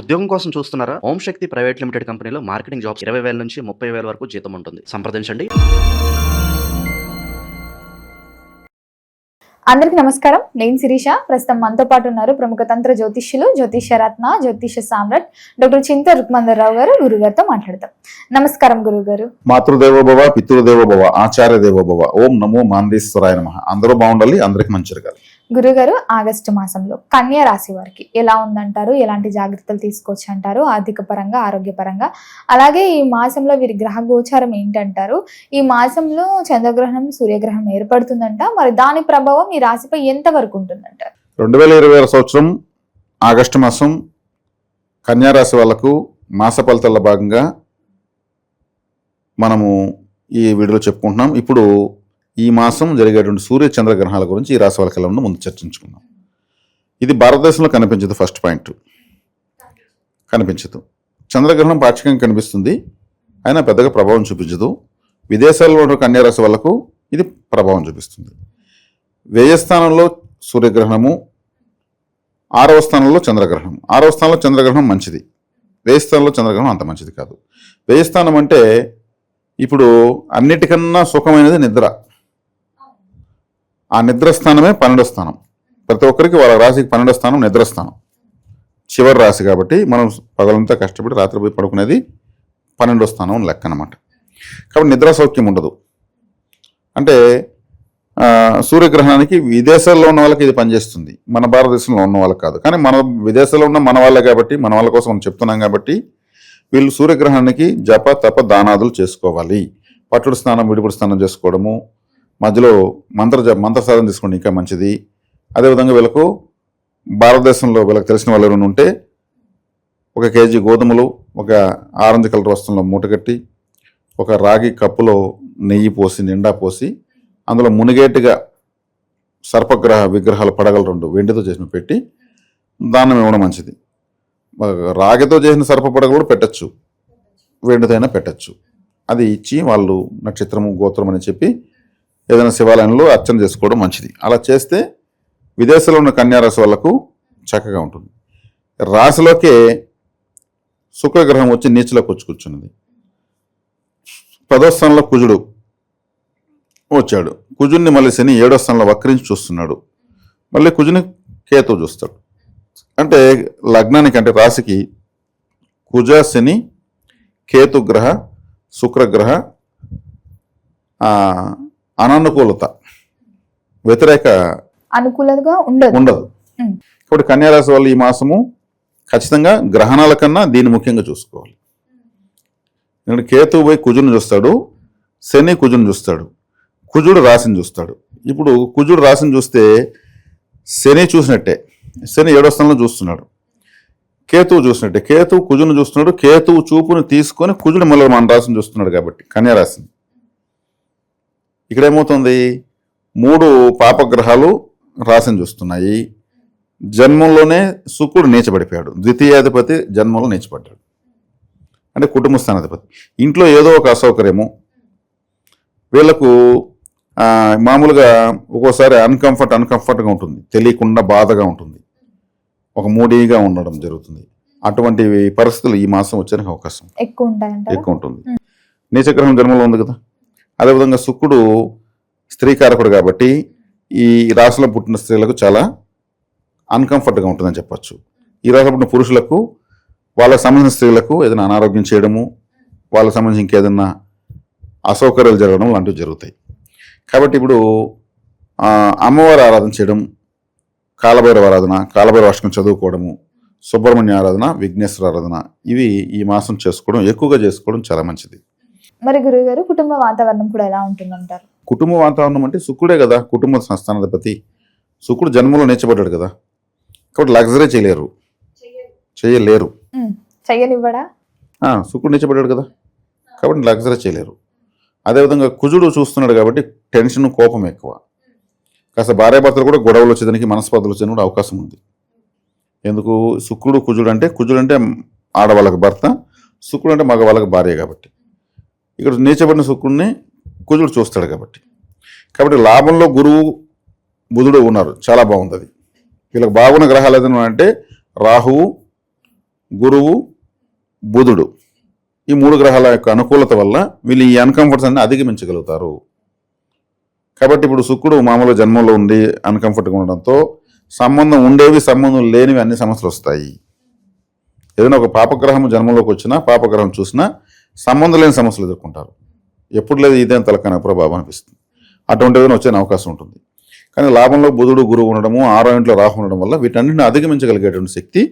ఉద్యోగం కోసం చూస్తున్నారా? ఓం శక్తి ప్రైవేట్ లిమిటెడ్ కంపెనీలో మార్కెటింగ్ జాబ్స్ 20,000 నుంచి 30,000 వరకు జీతం ఉంటుంది. సంప్రదించండి. అందరికి నమస్కారం. నేను శిరీష. ప్రస్తుతం మనతో పాటు ఉన్నారు ప్రముఖ తంత్ర జ్యోతిష్యులు, జ్యోతిషరత్న, జ్యోతిష సామ్రాట్ డాక్టర్ చింత రుక్మందరరావు గారు. గురుగారితో మాట్లాడతాం. నమస్కారం గురుగారు. మాతృదేవోభవ, పితృదేవోభవ, ఆచార్య దేవోభవ. ఓం నమో మాందేశ్వరాయ నమః. అందరూ బాగుండాలి, అందరికి మంచి జరగాలి. గురుగారు, ఆగస్టు మాసంలో కన్యా రాశి వారికి ఎలా ఉందంటారు? ఎలాంటి జాగ్రత్తలు తీసుకోవచ్చు అంటారు? ఆర్థిక పరంగా, ఆరోగ్యపరంగా, అలాగే ఈ మాసంలో వీరి గ్రహ గోచారం ఏంటంటారు? ఈ మాసంలో చంద్రగ్రహణం, సూర్యగ్రహణం ఏర్పడుతుందంట. మరి దాని ప్రభావం ఈ రాశిపై ఎంత వరకు ఉంటుందంటారు? 2020 సంవత్సరం ఆగస్టు మాసం కన్యా రాశి వాళ్ళకు మాస ఫలితాల భాగంగా మనము ఈ వీడియోలో చెప్పుకుంటున్నాం. ఇప్పుడు ఈ మాసం జరిగేటువంటి సూర్య చంద్ర గ్రహణాల గురించి ఈ రాశి వాళ్ళకి ఎలా ఉందో ముందు చర్చించుకుందాం. ఇది భారతదేశంలో కనిపించదు. ఫస్ట్ పాయింట్, కనిపించదు. చంద్రగ్రహణం పాక్షికంగా కనిపిస్తుంది, అయినా పెద్దగా ప్రభావం చూపించదు. విదేశాల్లో ఉన్న కన్యా రాశి వాళ్ళకు ఇది ప్రభావం చూపిస్తుంది. వ్యయ స్థానంలో సూర్యగ్రహణము, 6వ స్థానంలో చంద్రగ్రహణం. 6వ స్థానంలో చంద్రగ్రహణం మంచిది, వ్యయ స్థానంలో చంద్రగ్రహణం అంత మంచిది కాదు. వ్యయ స్థానం అంటే ఇప్పుడు అన్నిటికన్నా సుఖమైనది నిద్ర. ఆ నిద్ర స్థానమే 12వ స్థానం. ప్రతి ఒక్కరికి వాళ్ళ రాశికి 12వ స్థానం నిద్రస్థానం, చివరి రాశి. కాబట్టి మనం పగలంతా కష్టపడి రాత్రి పోయి పడుకునేది 12వ స్థానం లెక్క అన్నమాట. కాబట్టి నిద్ర సౌఖ్యం ఉండదు. అంటే సూర్యగ్రహణానికి విదేశాల్లో ఉన్న వాళ్ళకి ఇది పనిచేస్తుంది, మన భారతదేశంలో ఉన్న వాళ్ళకి కాదు. కానీ మన విదేశాల్లో ఉన్న మన వాళ్ళే కాబట్టి, మన వాళ్ళ కోసం మనం చెప్తున్నాం కాబట్టి వీళ్ళు సూర్యగ్రహణానికి జప తప దానాదులు చేసుకోవాలి. పట్టుడు స్నానం, విడిపుడు స్నానం చేసుకోవడము, మధ్యలో మంత్ర సాధన తీసుకోండి, ఇంకా మంచిది. అదేవిధంగా వీళ్ళకు భారతదేశంలో వీళ్ళకి తెలిసిన వాళ్ళు ఎవరైనా ఉంటే 1 కేజీ గోధుమలు ఒక ఆరెంజ్ కలర్ వస్తువులో మూటగట్టి ఒక రాగి కప్పులో నెయ్యి పోసి, నిండా పోసి, అందులో మునిగేట్టుగా సర్పగ్రహ విగ్రహాలు పడగలు 2 వెండితో చేసిన పెట్టి దానం ఇవ్వడం మంచిది. రాగితో చేసిన సర్ప పడగలు కూడా పెట్టచ్చు, వెండితో అయినా పెట్టచ్చు. అది ఇచ్చి వాళ్ళు నక్షత్రము, గోత్రం అని చెప్పి ఏదైనా శివాలయంలో అర్చన చేసుకోవడం మంచిది. అలా చేస్తే విదేశాల్లో ఉన్న కన్యారాశి వాళ్ళకు చక్కగా ఉంటుంది. రాశిలోకే శుక్రగ్రహం వచ్చి నీచలోకి వచ్చి కూర్చున్నది. 10వ స్థానంలో కుజుడు వచ్చాడు. కుజుడిని మళ్ళీ శని 7వ స్థానంలో వక్రించి చూస్తున్నాడు. మళ్ళీ కుజుని కేతువు చూస్తాడు. అంటే లగ్నానికి, అంటే రాశికి కుజ, శని, కేతుగ్రహ, శుక్రగ్రహ అననుకూలత, వ్యతిరేక అనుకూలంగా ఉండదు. కాబట్టి కన్యారాశి వాళ్ళు ఈ మాసము ఖచ్చితంగా గ్రహణాల కన్నా దీన్ని ముఖ్యంగా చూసుకోవాలి. ఎందుకంటే కేతువు పోయి కుజుని చూస్తాడు, శని కుజుని చూస్తాడు, కుజుడు రాశిని చూస్తాడు. ఇప్పుడు కుజుడు రాశిని చూస్తే శని చూసినట్టే, శని 7వ స్థానంలో చూస్తున్నాడు. కేతువు చూసినట్టే, కేతువు కుజుని చూస్తున్నాడు. కేతువు చూపుని తీసుకొని కుజుడు మళ్ళీ మన రాశిని చూస్తున్నాడు. కాబట్టి కన్యారాశిని ఇక్కడ ఏమవుతుంది, 3 పాపగ్రహాలు రాశిని చూస్తున్నాయి. జన్మంలోనే శుక్రుడు నీచబడిపోయాడు, ద్వితీయాధిపతి జన్మంలో నీచబడ్డాడు, అంటే కుటుంబ స్థానాధిపతి. ఇంట్లో ఏదో ఒక అసౌకర్యము, వీళ్లకు మామూలుగా ఒక్కోసారి అన్కంఫర్ట్గా ఉంటుంది, తెలియకుండా బాధగా ఉంటుంది, ఒక మూడీగా ఉండడం జరుగుతుంది. అటువంటి పరిస్థితులు ఈ మాసం వచ్చేందుకు అవకాశం ఎక్కువ ఉంటుంది. నీచగ్రహం జన్మలో ఉంది కదా. అదేవిధంగా శుక్రుడు స్త్రీకారకుడు కాబట్టి ఈ రాశిలో పుట్టిన స్త్రీలకు చాలా అన్కంఫర్ట్గా ఉంటుందని చెప్పచ్చు. ఈ రాశిలో పుట్టిన పురుషులకు, వాళ్ళకు సంబంధించిన స్త్రీలకు ఏదైనా అనారోగ్యం చేయడము, వాళ్ళకు సంబంధించి ఇంకేదైనా అసౌకర్యాలు జరగడం లాంటివి జరుగుతాయి. కాబట్టి ఇప్పుడు అమ్మవారి ఆరాధన చేయడం, కాలభైరవ ఆరాధన, కాలభైరవ అష్టకం చదువుకోవడము, సుబ్రహ్మణ్య ఆరాధన, విఘ్నేశ్వర ఆరాధన, ఇవి ఈ మాసం చేసుకోవడం, ఎక్కువగా చేసుకోవడం చాలా మంచిది. మరి గురుగారు, కుటుంబ వాతావరణం కూడా ఎలా ఉంటుందంటారు? కుటుంబ వాతావరణం అంటే శుక్రుడే కదా కుటుంబ స్థానాధిపతి. శుక్రుడు జన్మలో నేర్చబడ్డాడు కదా, కాబట్టి లగ్జరీ చేయలేరు. చెయ్యనివ్వడా? శుక్రుడు నేర్చబడ్డాడు కదా, కాబట్టి లగ్జరీ చేయలేరు. అదేవిధంగా కుజుడు చూస్తున్నాడు కాబట్టి టెన్షన్, కోపం ఎక్కువ. కాస్త భార్యాభర్తలు కూడా గొడవలు వచ్చేదానికి, మనస్పర్ధలు వచ్చేదానికి కూడా అవకాశం ఉంది. ఎందుకు, శుక్రుడు కుజుడు అంటే ఆడవాళ్ళకి భర్త, శుక్రుడు అంటే మగవాళ్ళకి భార్య. కాబట్టి ఇక్కడ నీచబడిన శుక్రుడిని కుజుడు చూస్తాడు. కాబట్టి లాభంలో గురువు, బుధుడు ఉన్నారు, చాలా బాగుంది. అది వీళ్ళకి బాగున్న గ్రహాలు ఏదైనా అంటే రాహువు, గురువు, బుధుడు, ఈ 3 గ్రహాల యొక్క అనుకూలత వల్ల వీళ్ళు ఈ అన్కంఫర్ట్స్ అన్ని అధిగమించగలుగుతారు. కాబట్టి ఇప్పుడు శుక్రుడు మామూలు జన్మంలో ఉండి అన్కంఫర్ట్గా ఉండడంతో సంబంధం ఉండేవి, సంబంధం లేనివి అన్ని సమస్యలు వస్తాయి. ఏదైనా ఒక పాపగ్రహం జన్మంలోకి వచ్చినా, పాపగ్రహం చూసినా సంబంధం లేని సమస్యలు ఎదుర్కొంటారు. ఎప్పుడు లేదు ఇదేం తలకాన ప్రభావం అనిపిస్తుంది. అటువంటి ఏదైనా వచ్చే అవకాశం ఉంటుంది. కానీ లాభంలో బుధుడు, గురువు ఉండడము, 6వ ఇంట్లో రాహు ఉండడం వల్ల వీటన్నిటిని అధిగమించగలిగేటువంటి శక్తి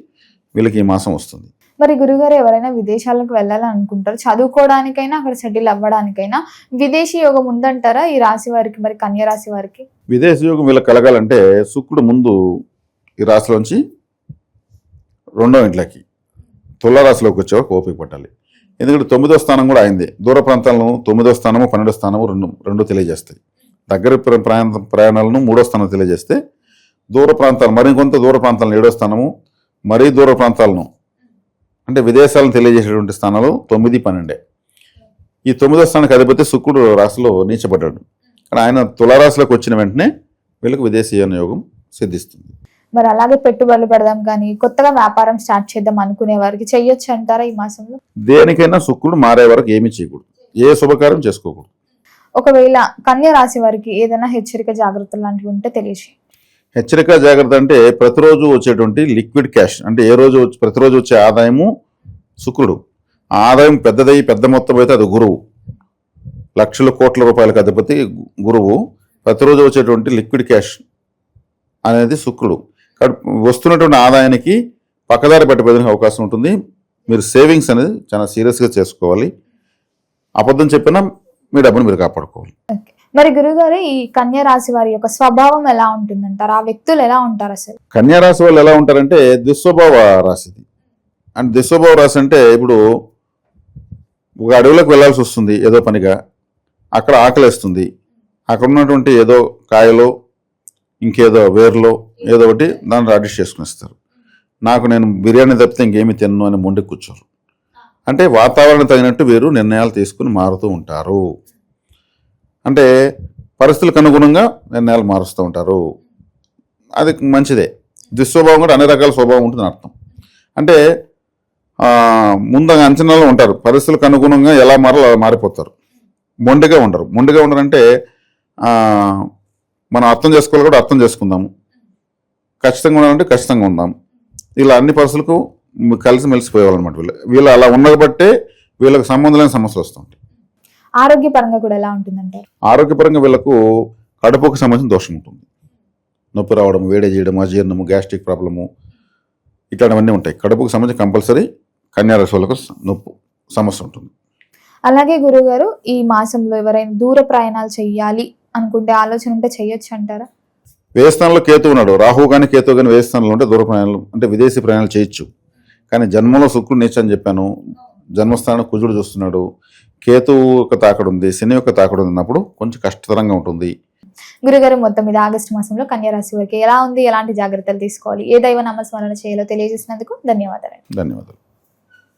వీళ్ళకి ఈ మాసం వస్తుంది. మరి గురుగారు ఎవరైనా విదేశాలకు వెళ్ళాలని అనుకుంటారు, చదువుకోవడానికైనా అక్కడ సెటిల్ అవ్వడానికైనా విదేశీ యోగం ఉందంటారా ఈ రాశి వారికి, మరి కన్య రాశి వారికి? విదేశీ యోగం వీళ్ళకి కలగాలంటే శుక్రుడు ముందు ఈ రాశిలోంచి 2వ ఇంట్లోకి తులారాశిలోకి వచ్చే వరకు ఓపిక పట్టాలి. ఎందుకంటే 9వ స్థానం కూడా అయింది. దూర ప్రాంతాలను 9వ స్థానము, 12వ స్థానము రెండు తెలియజేస్తాయి. దగ్గర ప్రయాణాలను 3వ స్థానం తెలియజేస్తే, దూర ప్రాంతాలు మరికొంత దూర ప్రాంతాలను 7వ స్థానము, మరీ దూర ప్రాంతాలను అంటే విదేశాలను తెలియజేసేటువంటి స్థానాలు 9, 12. ఈ 9వ స్థానానికి అధిపతి శుక్రుడు రాశిలో నీచబడ్డాడు. కానీ ఆయన తులారాశిలోకి వచ్చిన వెంటనే వీళ్ళకి విదేశీయాన యోగం సిద్ధిస్తుంది. మరి అలాగే పెట్టుబడులు పెడదాం కానీ కొత్తగా వ్యాపారం స్టార్ట్ చేద్దాం అనుకునే వారికి చెయ్యొచ్చు అంటారా ఈ మాసంలో? దేనికైనా శుక్రుడు మారే వరకు ఏమీ చేయకూడదు, ఏ శుభకార్యం చేసుకోకూడదు. ఒకవేళ కన్య రాశి వారికి ఏదైనా హెచ్చరిక జాగ్రత్తలు లాంటివి ఉంటే తెలియజేయండి. హెచ్చరిక జాగ్రత్త అంటే ప్రతిరోజు వచ్చేటువంటి లిక్విడ్ క్యాష్, అంటే ప్రతిరోజు వచ్చే ఆదాయము శుక్రుడు. ఆ ఆదాయం పెద్దదై పెద్ద మొత్తం అయితే అది గురువు. లక్షల కోట్ల రూపాయలకు అధిపతి గురువు. ప్రతిరోజు వచ్చేటువంటి లిక్విడ్ క్యాష్ అనేది శుక్రుడు. కాబట్టి వస్తున్నటువంటి ఆదాయానికి పక్కదారి పెట్టబోయే అవకాశం ఉంటుంది. మీరు సేవింగ్స్ అనేది చాలా సీరియస్గా చేసుకోవాలి. అబద్ధం చెప్పినా మీ డబ్బును మీరు కాపాడుకోవాలి. మరి గురుగారు ఈ కన్య రాశి వారి యొక్క స్వభావం ఎలా ఉంటుందంటారు? ఆ వ్యక్తులు ఎలా ఉంటారు అసలు? కన్యా రాశి వాళ్ళు ఎలా ఉంటారంటే దుస్వభావ రాశిది. అంటే దుస్వభావ రాశి అంటే ఇప్పుడు ఒక అడవిలోకి వెళ్ళాల్సి వస్తుంది ఏదో పనిగా, అక్కడ ఆకలేస్తుంది, అక్కడ ఉన్నటువంటి ఏదో కాయలో ఇంకేదో వేర్లో ఏదో ఒకటి దాన్ని అడ్జస్ట్ చేసుకుని ఇస్తారు. నేను బిర్యానీ తప్పితే ఇంకేమీ తిన్ను అని మొండి కూర్చోరు. అంటే వాతావరణం తగినట్టు వీరు నిర్ణయాలు తీసుకుని మారుతూ ఉంటారు. అంటే పరిస్థితులకు అనుగుణంగా నిర్ణయాలు మారుస్తూ ఉంటారు. అది మంచిదే. దుస్వభావం కూడా అన్ని రకాల స్వభావం ఉంటుందని అర్థం. అంటే ముందుగా అంచనాలో ఉంటారు, పరిస్థితులకు అనుగుణంగా ఎలా మారాలో అలా మారిపోతారు. మొండిగా ఉండరంటే మనం అర్థం చేసుకోవాలి కూడా అర్థం చేసుకుందాము, ఖచ్చితంగా ఉండాలంటే ఖచ్చితంగా ఉందాం. ఇలా అన్ని పరిస్థితులకు కలిసి మెలిసిపోయేవాళ్ళనమాట. వీళ్ళు అలా ఉండబట్టే వీళ్ళకి సంబంధం లేని సమస్యలు వస్తుంటాయి. ఆరోగ్యపరంగా కూడా ఎలా ఉంటుందంటారు? ఆరోగ్యపరంగా వీళ్ళకు కడుపుకు సంబంధించిన దోషం ఉంటుంది. నొప్పి రావడం, వేడి చేయడం, అజీర్ణము, గ్యాస్ట్రిక్ ప్రాబ్లము ఇట్లాంటివన్నీ ఉంటాయి. కడుపుకు సంబంధించి కంపల్సరీ కన్యా రాశి వాళ్ళకు నొప్పి సమస్య ఉంటుంది. అలాగే గురుగారు ఈ మాసంలో ఎవరైనా దూర ప్రయాణాలు చెయ్యాలి అనుకుంటే ఆలోచన ఉంటే చెయ్యొచ్చు అంటారా? వ్యయస్థానంలో కేతు ఉన్నాడు, రాహు కానీ కేతు కానీ వ్యయస్థానంలో ఉంటే దూర ప్రయాణాలు అంటే విదేశీ ప్రయాణాలు చేయొచ్చు. కానీ జన్మలో శుక్రుడు నీచ అని చెప్పాను, జన్మస్థానం కుజుడు చూస్తున్నాడు, కేతు యొక్క తాకడు ఉంది, శని యొక్క తాకడు ఉన్నప్పుడు కొంచెం కష్టతరంగా ఉంటుంది. గురుగారు మొత్తం మీద ఆగస్టు మాసంలో కన్యా రాశి వారికి ఎలా ఉంది, ఎలాంటి జాగ్రత్తలు తీసుకోవాలి, ఏ దైవ నామస్మరణ చేయాలో తెలియజేసినందుకు ధన్యవాదాలు.